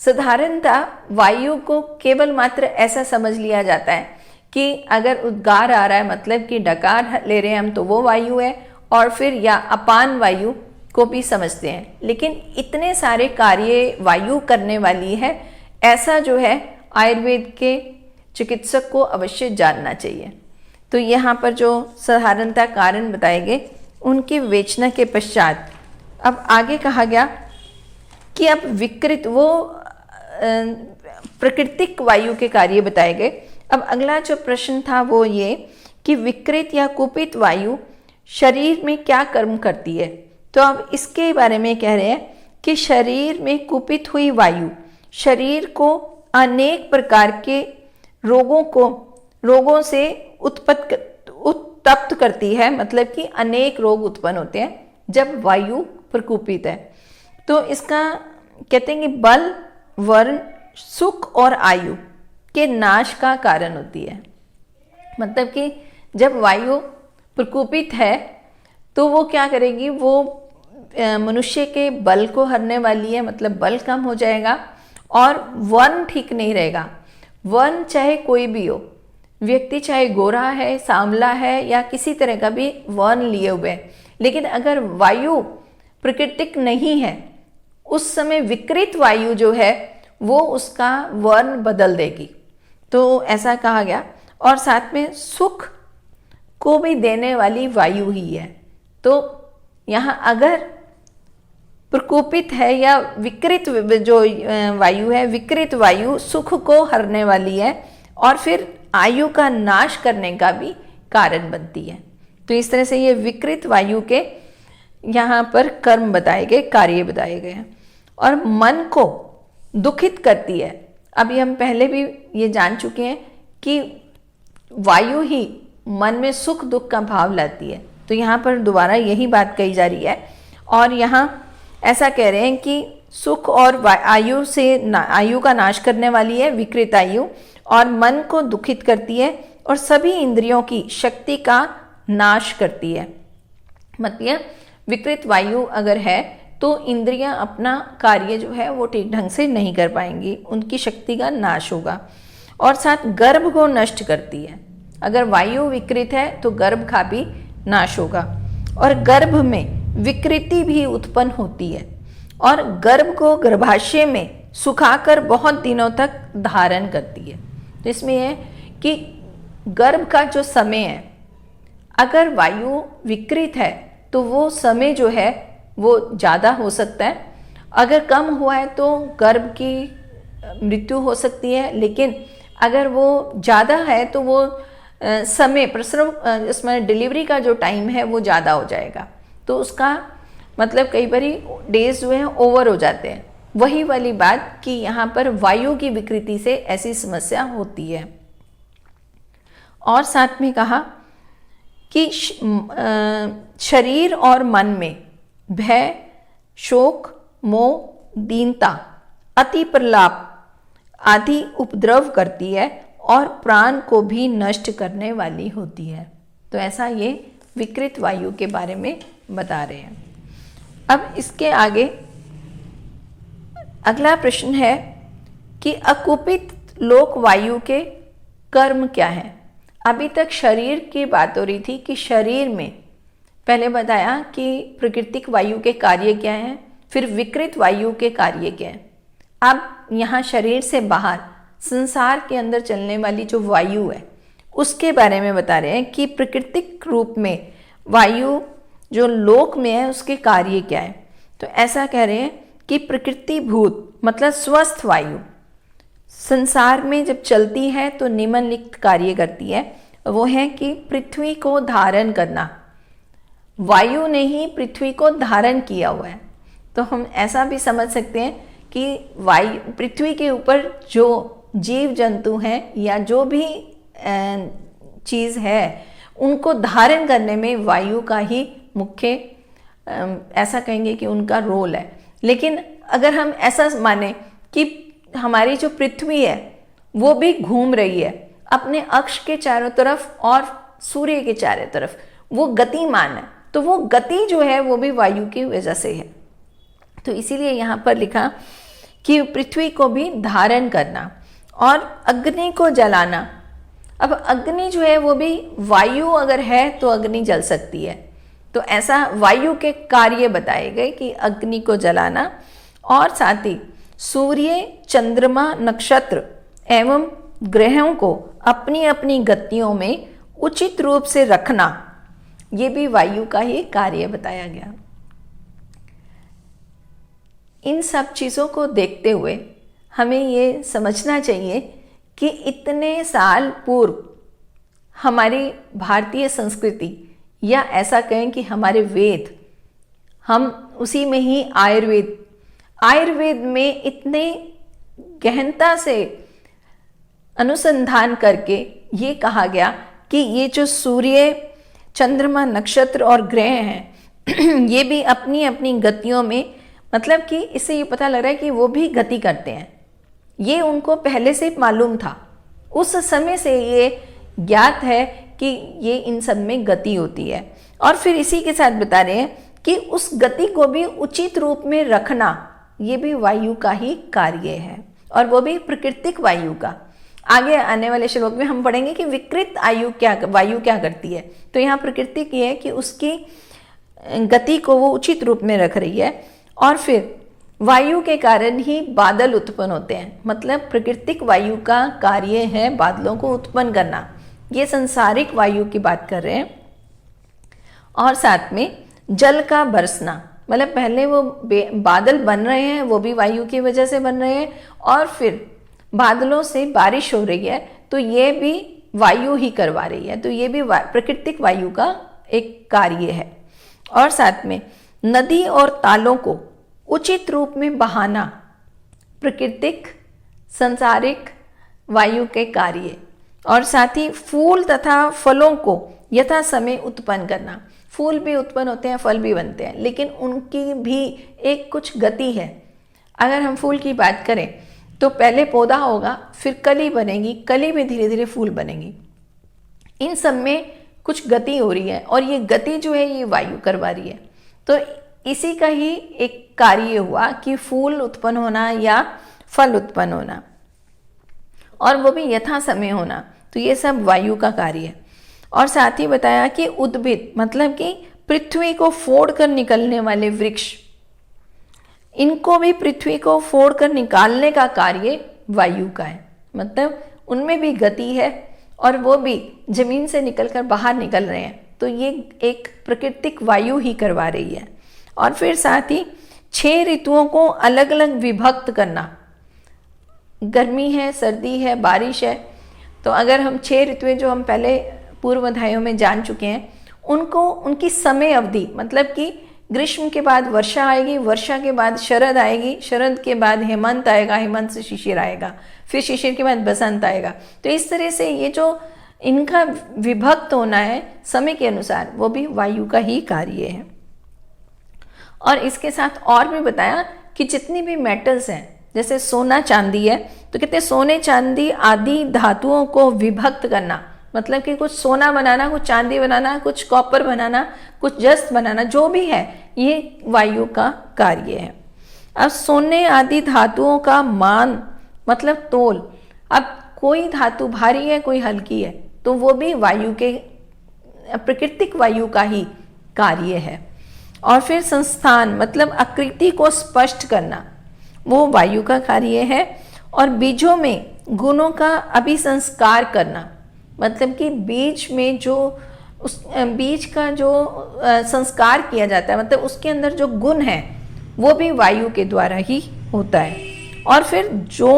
साधारणतः वायु को केवल मात्र ऐसा समझ लिया जाता है कि अगर उद्गार आ रहा है, मतलब कि डकार ले रहे हैं हम, तो वो वायु है, और फिर या अपान वायु को भी समझते हैं। लेकिन इतने सारे कार्य वायु करने वाली है, ऐसा जो है आयुर्वेद के चिकित्सक को अवश्य जानना चाहिए। तो यहाँ पर जो साधारणतः कारण बताए गए उनकी विवेचना के पश्चात अब आगे कहा गया कि अब विकृत, वो प्राकृतिक वायु के कार्य बताए गए। अब अगला जो प्रश्न था वो ये कि विकृत या कुपित वायु शरीर में क्या कर्म करती है। तो अब इसके बारे में कह रहे हैं कि शरीर में कुपित हुई वायु शरीर को अनेक प्रकार के रोगों से उत्तप्त करती है, मतलब कि अनेक रोग उत्पन्न होते हैं जब वायु प्रकुपित है। तो इसका कहते हैं कि बल, वर्ण, सुख और आयु के नाश का कारण होती है। मतलब कि जब वायु प्रकोपित है तो वो क्या करेगी, वो मनुष्य के बल को हरने वाली है, मतलब बल कम हो जाएगा, और वर्ण ठीक नहीं रहेगा। वर्ण चाहे कोई भी हो, व्यक्ति चाहे गोरा है, सांवला है, या किसी तरह का भी वर्ण लिए हुए है, लेकिन अगर वायु प्राकृतिक नहीं है, उस समय विकृत वायु जो है वो उसका वर्ण बदल देगी। तो ऐसा कहा गया। और साथ में सुख को भी देने वाली वायु ही है। तो यहाँ अगर प्रकोपित है या विकृत जो वायु है, विकृत वायु सुख को हरने वाली है और फिर आयु का नाश करने का भी कारण बनती है। तो इस तरह से ये विकृत वायु के यहाँ पर कर्म बताए गए, कार्य बताए गए हैं। और मन को दुखित करती है। अभी हम पहले भी ये जान चुके हैं कि वायु ही मन में सुख दुख का भाव लाती है। तो यहाँ पर दोबारा यही बात कही जा रही है, और यहाँ ऐसा कह रहे हैं कि सुख और आयु से आयु का नाश करने वाली है विकृत आयु, और मन को दुखित करती है और सभी इंद्रियों की शक्ति का नाश करती है। मतलब विकृत वायु अगर है तो इंद्रियां अपना कार्य जो है वो ठीक ढंग से नहीं कर पाएंगी, उनकी शक्ति का नाश होगा। और साथ गर्भ को नष्ट करती है। अगर वायु विकृत है तो गर्भ का भी नाश होगा, और गर्भ में विकृति भी उत्पन्न होती है, और गर्भ को गर्भाशय में सुखाकर बहुत दिनों तक धारण करती है। तो इसमें है कि गर्भ का जो समय है, अगर वायु विकृत है तो वो समय जो है वो ज़्यादा हो सकता है, अगर कम हुआ है तो गर्भ की मृत्यु हो सकती है, लेकिन अगर वो ज़्यादा है तो वो समय प्रसव, इसमें डिलीवरी का जो टाइम है वो ज़्यादा हो जाएगा। तो उसका मतलब कई बारी डेज जो हैं ओवर हो जाते हैं। वही वाली बात कि यहाँ पर वायु की विकृति से ऐसी समस्या होती है। और साथ में कहा कि शरीर और मन में भय, शोक, मोह, दीनता, अति प्रलाप आदि उपद्रव करती है और प्राण को भी नष्ट करने वाली होती है। तो ऐसा ये विकृत वायु के बारे में बता रहे हैं। अब इसके आगे अगला प्रश्न है कि अकुपित लोक वायु के कर्म क्या है। अभी तक शरीर की बात हो रही थी कि शरीर में पहले बताया कि प्राकृतिक वायु के कार्य क्या हैं, फिर विकृत वायु के कार्य क्या है। अब यहाँ शरीर से बाहर संसार के अंदर चलने वाली जो वायु है उसके बारे में बता रहे हैं कि प्राकृतिक रूप में वायु जो लोक में है उसके कार्य क्या है। तो ऐसा कह रहे हैं कि प्रकृति भूत मतलब स्वस्थ वायु संसार में जब चलती है तो निम्नलिखित कार्य करती है। वो है कि पृथ्वी को धारण करना। वायु ने ही पृथ्वी को धारण किया हुआ है। तो हम ऐसा भी समझ सकते हैं कि वायु पृथ्वी के ऊपर जो जीव जंतु हैं या जो भी चीज़ है उनको धारण करने में वायु का ही मुख्य ऐसा कहेंगे कि उनका रोल है। लेकिन अगर हम ऐसा माने कि हमारी जो पृथ्वी है वो भी घूम रही है अपने अक्ष के चारों तरफ और सूर्य के चारों तरफ, वो गतिमान है, तो वो गति जो है वो भी वायु की वजह से है। तो इसीलिए यहाँ पर लिखा कि पृथ्वी को भी धारण करना और अग्नि को जलाना। अब अग्नि जो है वो भी वायु अगर है तो अग्नि जल सकती है। तो ऐसा वायु के कार्य बताए गए कि अग्नि को जलाना और साथ ही सूर्य, चंद्रमा, नक्षत्र एवं ग्रहों को अपनी अपनी गतियों में उचित रूप से रखना, ये भी वायु का ही कार्य बताया गया। इन सब चीज़ों को देखते हुए हमें ये समझना चाहिए कि इतने साल पूर्व हमारी भारतीय संस्कृति या ऐसा कहें कि हमारे वेद, हम उसी में ही आयुर्वेद में इतने गहनता से अनुसंधान करके ये कहा गया कि ये जो सूर्य, चंद्रमा, नक्षत्र और ग्रह हैं ये भी अपनी अपनी गतियों में, मतलब कि इससे ये पता लग रहा है कि वो भी गति करते हैं। ये उनको पहले से मालूम था, उस समय से ये ज्ञात है कि ये इन सब में गति होती है। और फिर इसी के साथ बता रहे हैं कि उस गति को भी उचित रूप में रखना, ये भी वायु का ही कार्य है और वो भी प्राकृतिक वायु का। आगे आने वाले श्लोक में हम पढ़ेंगे कि विकृत वायु क्या करती है। तो यहाँ प्राकृतिक ये है कि उसकी गति को वो उचित रूप में रख रही है। और फिर वायु के कारण ही बादल उत्पन्न होते हैं, मतलब प्राकृतिक वायु का कार्य है बादलों को उत्पन्न करना। ये संसारिक वायु की बात कर रहे हैं। और साथ में जल का बरसना, मतलब पहले वो बादल बन रहे हैं वो भी वायु की वजह से बन रहे हैं, और फिर बादलों से बारिश हो रही है तो ये भी वायु ही करवा रही है। तो ये भी प्राकृतिक वायु का एक कार्य है। और साथ में नदी और तालों को उचित रूप में बहाना, प्राकृतिक संसारिक वायु के कार्य। और साथ ही फूल तथा फलों को यथा समय उत्पन्न करना। फूल भी उत्पन्न होते हैं, फल भी बनते हैं, लेकिन उनकी भी एक कुछ गति है। अगर हम फूल की बात करें तो पहले पौधा होगा, फिर कली बनेगी, कली में धीरे धीरे फूल बनेगी। इन सब में कुछ गति हो रही है और ये गति जो है ये वायु करवा रही है। तो इसी का ही एक कार्य हुआ कि फूल उत्पन्न होना या फल उत्पन्न होना, और वो भी यथा समय होना। तो ये सब वायु का कार्य है। और साथ ही बताया कि उद्भिद, मतलब कि पृथ्वी को फोड़ कर निकलने वाले वृक्ष, इनको भी पृथ्वी को फोड़ कर निकालने का कार्य वायु का है। मतलब उनमें भी गति है और वो भी जमीन से निकलकर बाहर निकल रहे हैं। तो ये एक प्राकृतिक वायु ही करवा रही है। और फिर साथ ही 6 ऋतुओं को अलग अलग विभक्त करना। गर्मी है, सर्दी है, बारिश है। तो अगर हम 6 ऋतुएं जो हम पहले पूर्व अध्यायों में जान चुके हैं, उनको उनकी समय अवधि, मतलब कि ग्रीष्म के बाद वर्षा आएगी, वर्षा के बाद शरद आएगी, शरद के बाद हेमंत आएगा, हेमंत से शिशिर आएगा, फिर शिशिर के बाद बसंत आएगा। तो इस तरह से ये जो इनका विभक्त होना है समय के अनुसार, वो भी वायु का ही कार्य है। और इसके साथ और भी बताया कि जितनी भी मेटल्स हैं, जैसे सोना चांदी है, तो कहते हैं सोने चांदी आदि धातुओं को विभक्त करना, मतलब कि कुछ सोना बनाना, कुछ चांदी बनाना, कुछ कॉपर बनाना, कुछ जस्त बनाना, जो भी है ये वायु का कार्य है। अब सोने आदि धातुओं का मान, मतलब तोल। अब कोई धातु भारी है, कोई हल्की है, तो वो भी वायु के प्राकृतिक वायु का ही कार्य है। और फिर संस्थान मतलब आकृति को स्पष्ट करना, वो वायु का कार्य है। और बीजों में गुणों का अभिसंस्कार करना, मतलब कि बीज में जो उस बीज का जो संस्कार किया जाता है, मतलब उसके अंदर जो गुण है वो भी वायु के द्वारा ही होता है। और फिर जौ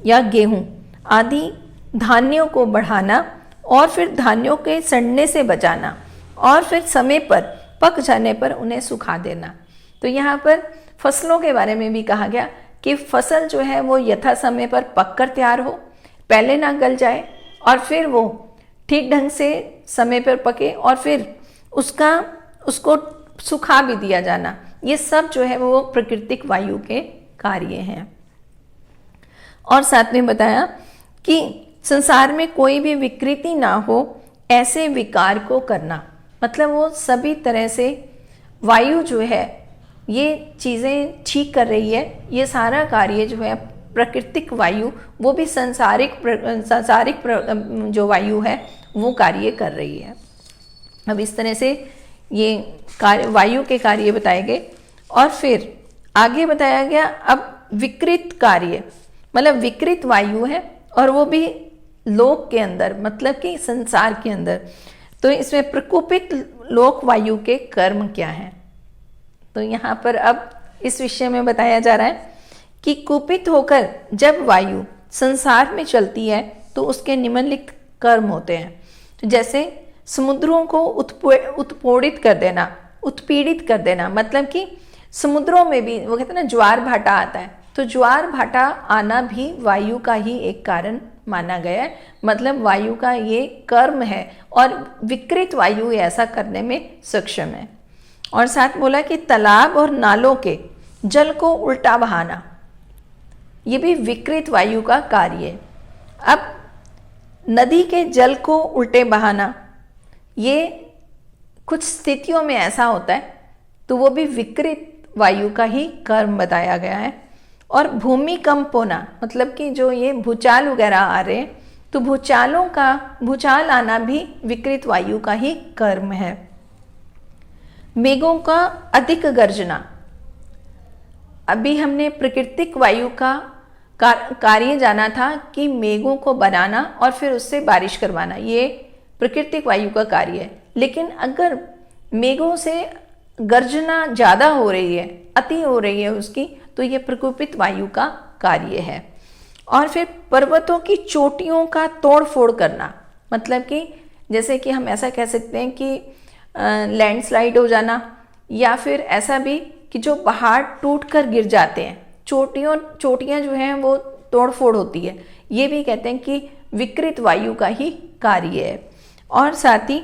या गेहूं आदि धान्यों को बढ़ाना और फिर धान्यों के सड़ने से बचाना और फिर समय पर पक जाने पर उन्हें सुखा देना। तो यहाँ पर फसलों के बारे में भी कहा गया कि फसल जो है वो यथा समय पर पक कर तैयार हो, पहले ना गल जाए और फिर वो ठीक ढंग से समय पर पके और फिर उसको सुखा भी दिया जाना। ये सब जो है वो प्राकृतिक वायु के कार्य हैं। और साथ में बताया कि संसार में कोई भी विकृति ना हो ऐसे विकार को करना, मतलब वो सभी तरह से वायु जो है ये चीज़ें ठीक कर रही है। ये सारा कार्य जो है प्राकृतिक वायु, वो भी सांसारिक जो वायु है वो कार्य कर रही है। अब इस तरह से ये कार्य वायु के कार्य बताए गए। और फिर आगे बताया गया अब विकृत कार्य, मतलब विकृत वायु है और वो भी लोक के अंदर, मतलब कि संसार के अंदर। तो इसमें प्रकोपित लोक वायु के कर्म क्या हैं, तो यहाँ पर अब इस विषय में बताया जा रहा है कि कुपित होकर जब वायु संसार में चलती है तो उसके निम्नलिखित कर्म होते हैं। तो जैसे समुद्रों को उत्पीड़ित कर देना, उत्पीड़ित कर देना, मतलब कि समुद्रों में भी वो कहते हैं ना ज्वार भाटा आता है, तो ज्वार भाटा आना भी वायु का ही एक कारण माना गया है, मतलब वायु का ये कर्म है और विकृत वायु ऐसा करने में सक्षम है। और साथ बोला कि तालाब और नालों के जल को उल्टा बहाना, ये भी विकृत वायु का कार्य है। अब नदी के जल को उल्टे बहाना, ये कुछ स्थितियों में ऐसा होता है, तो वो भी विकृत वायु का ही कर्म बताया गया है। और भूमिकंप होना, मतलब कि जो ये भूचाल वगैरह आ रहे हैं, तो भूचाल आना भी विकृत वायु का ही कर्म है। मेघों का अधिक गर्जना, अभी हमने प्राकृतिक वायु का कार्य जाना था कि मेघों को बनाना और फिर उससे बारिश करवाना, ये प्राकृतिक वायु का कार्य है। लेकिन अगर मेघों से गर्जना ज़्यादा हो रही है, अति हो रही है उसकी, तो ये प्रकोपित वायु का कार्य है। और फिर पर्वतों की चोटियों का तोड़ फोड़ करना, मतलब कि जैसे कि हम ऐसा कह सकते हैं कि लैंडस्लाइड हो जाना, या फिर ऐसा भी कि जो पहाड़ टूट कर गिर जाते हैं, चोटियाँ जो हैं वो तोड़ फोड़ होती है, ये भी कहते हैं कि विकृत वायु का ही कार्य है। और साथ ही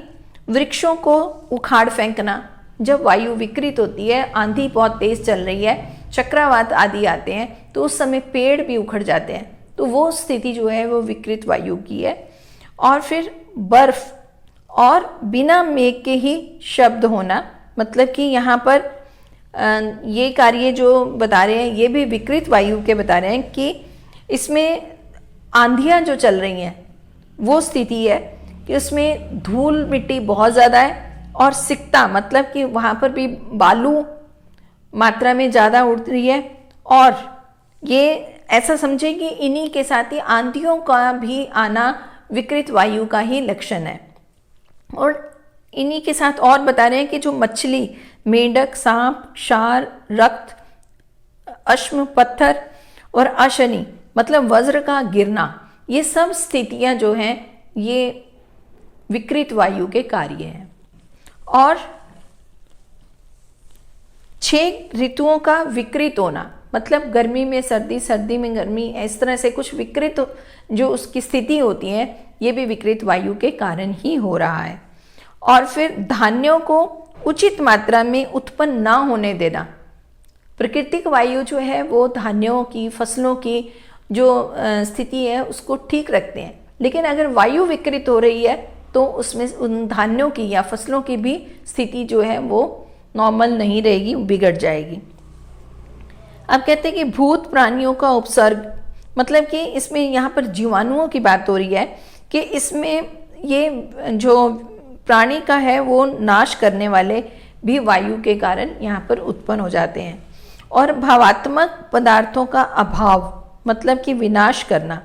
वृक्षों को उखाड़ फेंकना, जब वायु विकृत होती है, आंधी बहुत तेज चल रही है, चक्रवात आदि आते हैं, तो उस समय पेड़ भी उखड़ जाते हैं, तो वो स्थिति जो है वो विकृत वायु की है। और फिर बर्फ और बिना मेघ के ही शब्द होना, मतलब कि यहाँ पर ये कार्य जो बता रहे हैं ये भी विकृत वायु के बता रहे हैं कि इसमें आंधियाँ जो चल रही हैं वो स्थिति है कि उसमें धूल मिट्टी बहुत ज़्यादा है और सिकता, मतलब कि वहाँ पर भी बालू मात्रा में ज़्यादा उड़ रही है। और ये ऐसा समझे कि इन्हीं के साथ ही आंधियों का भी आना विकृत वायु का ही लक्षण है। और इन्हीं के साथ और बता रहे हैं कि जो मछली, मेंढक, सांप, क्षार, रक्त, अश्म, पत्थर और अशनि मतलब वज्र का गिरना, ये सब स्थितियां जो हैं ये विकृत वायु के कार्य हैं। और 6 ऋतुओं का विकृत होना, मतलब गर्मी में सर्दी, सर्दी में गर्मी, इस तरह से कुछ विकृत जो उसकी स्थिति होती है, ये भी विकृत वायु के कारण ही हो रहा है। और फिर धान्यों को उचित मात्रा में उत्पन्न ना होने देना, प्राकृतिक वायु जो है वो धान्यों की, फसलों की जो स्थिति है उसको ठीक रखते हैं, लेकिन अगर वायु विकृत हो रही है तो उसमें उन धान्यों की या फसलों की भी स्थिति जो है वो नॉर्मल नहीं रहेगी, बिगड़ जाएगी। अब कहते हैं कि भूत प्राणियों का उपसर्ग, मतलब कि इसमें यहाँ पर जीवाणुओं की बात हो रही है कि इसमें ये जो प्राणी का है वो नाश करने वाले भी वायु के कारण यहाँ पर उत्पन्न हो जाते हैं। और भावात्मक पदार्थों का अभाव मतलब कि विनाश करना,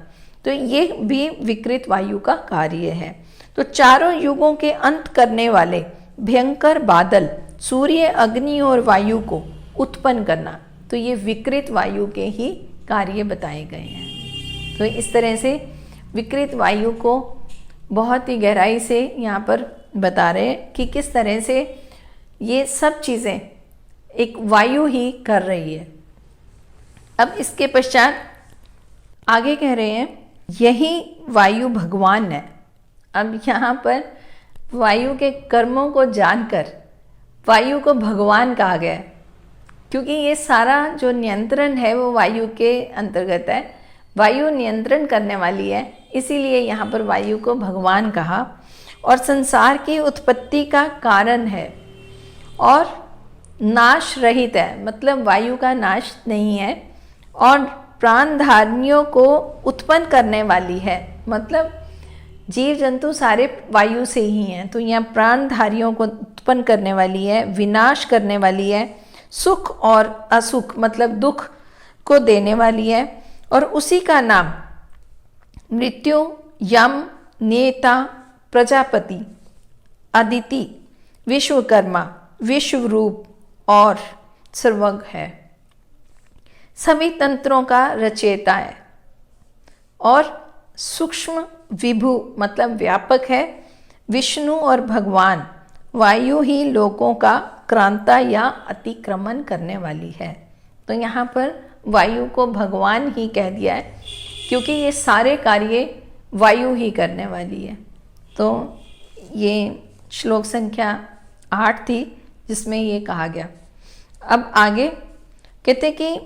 तो ये भी विकृत वायु का कार्य है। तो चारों युगों के अंत करने वाले भयंकर बादल, सूर्य, अग्नि और वायु को उत्पन्न करना, तो ये विकृत वायु के ही कार्य बताए गए हैं। तो इस तरह से विकृत वायु को बहुत ही गहराई से यहाँ पर बता रहे हैं कि किस तरह से ये सब चीज़ें एक वायु ही कर रही है। अब इसके पश्चात आगे कह रहे हैं यही वायु भगवान है। अब यहाँ पर वायु के कर्मों को जानकर वायु को भगवान कहा गया है, क्योंकि ये सारा जो नियंत्रण है वो वायु के अंतर्गत है। वायु नियंत्रण करने वाली है, इसीलिए यहाँ पर वायु को भगवान कहा। और संसार की उत्पत्ति का कारण है और नाश रहित है, मतलब वायु का नाश नहीं है। और प्राणधारियों को उत्पन्न करने वाली है, मतलब जीव जंतु सारे वायु से ही हैं, तो यहाँ प्राणधारियों को उत्पन्न करने वाली है, विनाश करने वाली है, सुख और असुख मतलब दुख को देने वाली है। और उसी का नाम मृत्यु, यम, नेता, प्रजापति, अदिति, विश्वकर्मा, विश्वरूप और सर्वज्ञ है। सभी तंत्रों का रचयिता है और सूक्ष्म विभु मतलब व्यापक है। विष्णु और भगवान वायु ही लोकों का क्रांता या अतिक्रमण करने वाली है। तो यहाँ पर वायु को भगवान ही कह दिया है, क्योंकि ये सारे कार्य वायु ही करने वाली है। तो ये श्लोक संख्या 8 थी जिसमें ये कहा गया। अब आगे कहते कि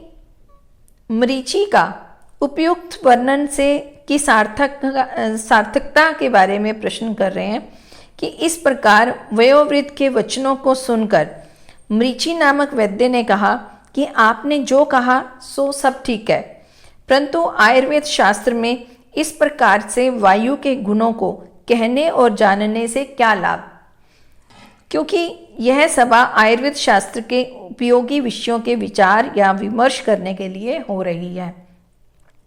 मरीचि का उपयुक्त वर्णन से की सार्थकता के बारे में प्रश्न कर रहे हैं कि इस प्रकार वयोवृद्ध के वचनों को सुनकर मरीचि नामक वैद्य ने कहा कि आपने जो कहा सो सब ठीक है, परंतु आयुर्वेद शास्त्र में इस प्रकार से वायु के गुणों को कहने और जानने से क्या लाभ, क्योंकि यह सभा आयुर्वेद शास्त्र के उपयोगी विषयों के विचार या विमर्श करने के लिए हो रही है।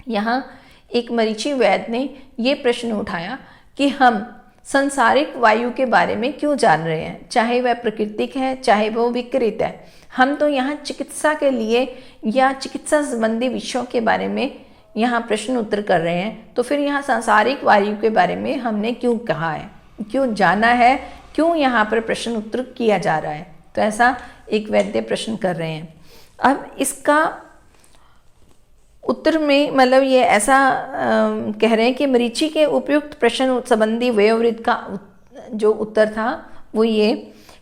यहाँ एक मरीचि वैद्य ने ये प्रश्न उठाया कि हम सांसारिक वायु के बारे में क्यों जान रहे हैं, चाहे वह प्राकृतिक है चाहे वो विकृत है। हम तो यहाँ चिकित्सा के लिए या चिकित्सा संबंधी विषयों के बारे में यहाँ प्रश्न उत्तर कर रहे हैं, तो फिर यहाँ सांसारिक वायु के बारे में हमने क्यों कहा है, क्यों जाना है, क्यों यहाँ पर प्रश्न उत्तर किया जा रहा है। तो ऐसा एक वैद्य प्रश्न कर रहे हैं। अब इसका उत्तर में मतलब ये ऐसा कह रहे हैं कि मरीचि के उपयुक्त प्रश्न संबंधी वयोवृद्ध का जो उत्तर था वो ये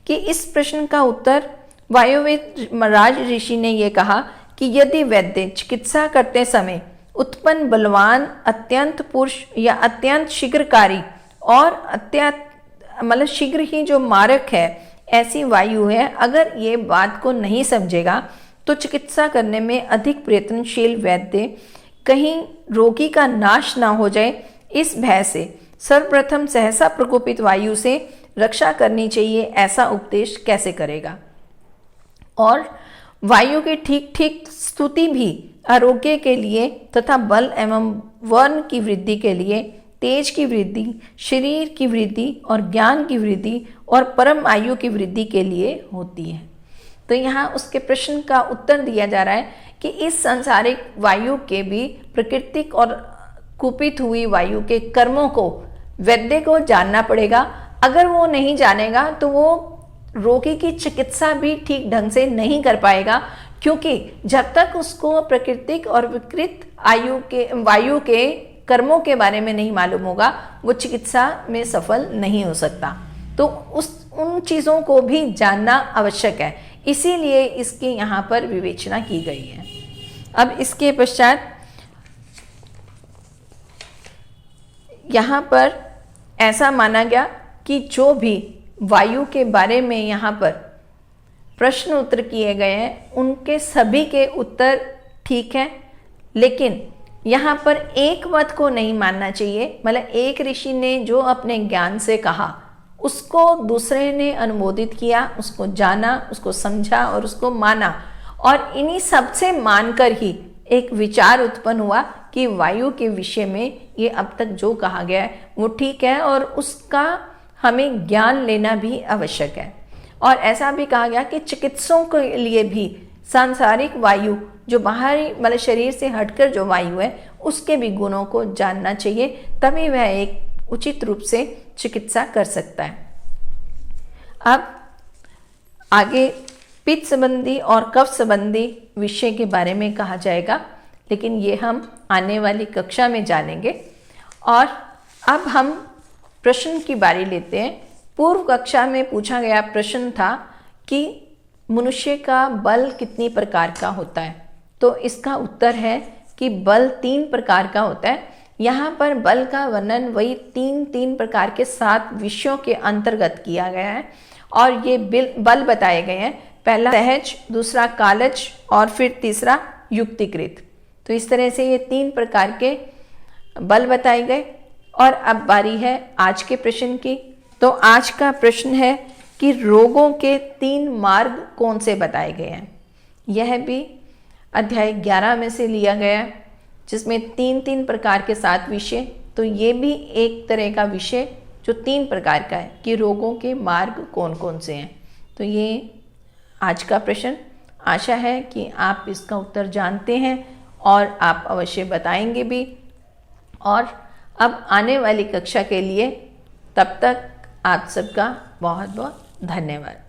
कि इस प्रश्न का उत्तर वायुवेद राज ऋषि ने ये कहा कि यदि वैद्य चिकित्सा करते समय उत्पन्न बलवान, अत्यंत पुरुष या अत्यंत शीघ्रकारी और मतलब शीघ्र ही जो मारक है ऐसी वायु है, अगर ये बात को नहीं समझेगा तो चिकित्सा करने में अधिक प्रयत्नशील वैद्य कहीं रोगी का नाश ना हो जाए, इस भय से सर्वप्रथम सहसा प्रकोपित वायु से रक्षा करनी चाहिए, ऐसा उपदेश कैसे करेगा। और वायु की ठीक ठीक स्तुति भी आरोग्य के लिए तथा बल एवं वर्ण की वृद्धि के लिए, तेज की वृद्धि, शरीर की वृद्धि और ज्ञान की वृद्धि और परम आयु की वृद्धि के लिए होती है। तो यहाँ उसके प्रश्न का उत्तर दिया जा रहा है कि इस सांसारिक वायु के भी प्राकृतिक और कुपित हुई वायु के कर्मों को वैद्य को जानना पड़ेगा। अगर वो नहीं जानेगा तो वो रोगी की चिकित्सा भी ठीक ढंग से नहीं कर पाएगा, क्योंकि जब तक उसको प्राकृतिक और विकृत वायु के कर्मों के बारे में नहीं मालूम होगा वो चिकित्सा में सफल नहीं हो सकता। तो उन चीज़ों को भी जानना आवश्यक है, इसीलिए इसकी यहाँ पर विवेचना की गई है। अब इसके पश्चात यहाँ पर ऐसा माना गया कि जो भी वायु के बारे में यहाँ पर प्रश्न उत्तर किए गए हैं उनके सभी के उत्तर ठीक हैं, लेकिन यहाँ पर एक मत को नहीं मानना चाहिए। मतलब एक ऋषि ने जो अपने ज्ञान से कहा उसको दूसरे ने अनुमोदित किया, उसको जाना, उसको समझा और उसको माना, और इन्हीं सबसे मानकर ही एक विचार उत्पन्न हुआ कि वायु के विषय में ये अब तक जो कहा गया है वो ठीक है और उसका हमें ज्ञान लेना भी आवश्यक है। और ऐसा भी कहा गया कि चिकित्सकों के लिए भी सांसारिक वायु, जो बाहरी मतलब शरीर से हटकर जो वायु है, उसके भी गुणों को जानना चाहिए, तभी वह एक उचित रूप से चिकित्सा कर सकता है। अब आगे पित्त संबंधी और कफ संबंधी विषय के बारे में कहा जाएगा, लेकिन ये हम आने वाली कक्षा में जानेंगे। और अब हम प्रश्न की बारी लेते हैं। पूर्व कक्षा में पूछा गया प्रश्न था कि मनुष्य का बल कितनी प्रकार का होता है, तो इसका उत्तर है कि बल 3 प्रकार का होता है। यहाँ पर बल का वर्णन वही तीन प्रकार के 7 विषयों के अंतर्गत किया गया है और ये बल बताए गए हैं। पहला सहज, दूसरा कालज और फिर तीसरा युक्तिकृत। तो इस तरह से ये 3 प्रकार के बल बताए गए। और अब बारी है आज के प्रश्न की। तो आज का प्रश्न है कि रोगों के 3 मार्ग कौन से बताए गए हैं। यह भी अध्याय 11 में से लिया गया है, जिसमें 3 प्रकार के 7 विषय। तो ये भी एक तरह का विषय जो 3 प्रकार का है कि रोगों के मार्ग कौन कौन से हैं। तो ये आज का प्रश्न। आशा है कि आप इसका उत्तर जानते हैं और आप अवश्य बताएंगे भी। और अब आने वाली कक्षा के लिए तब तक आप सबका बहुत बहुत धन्यवाद।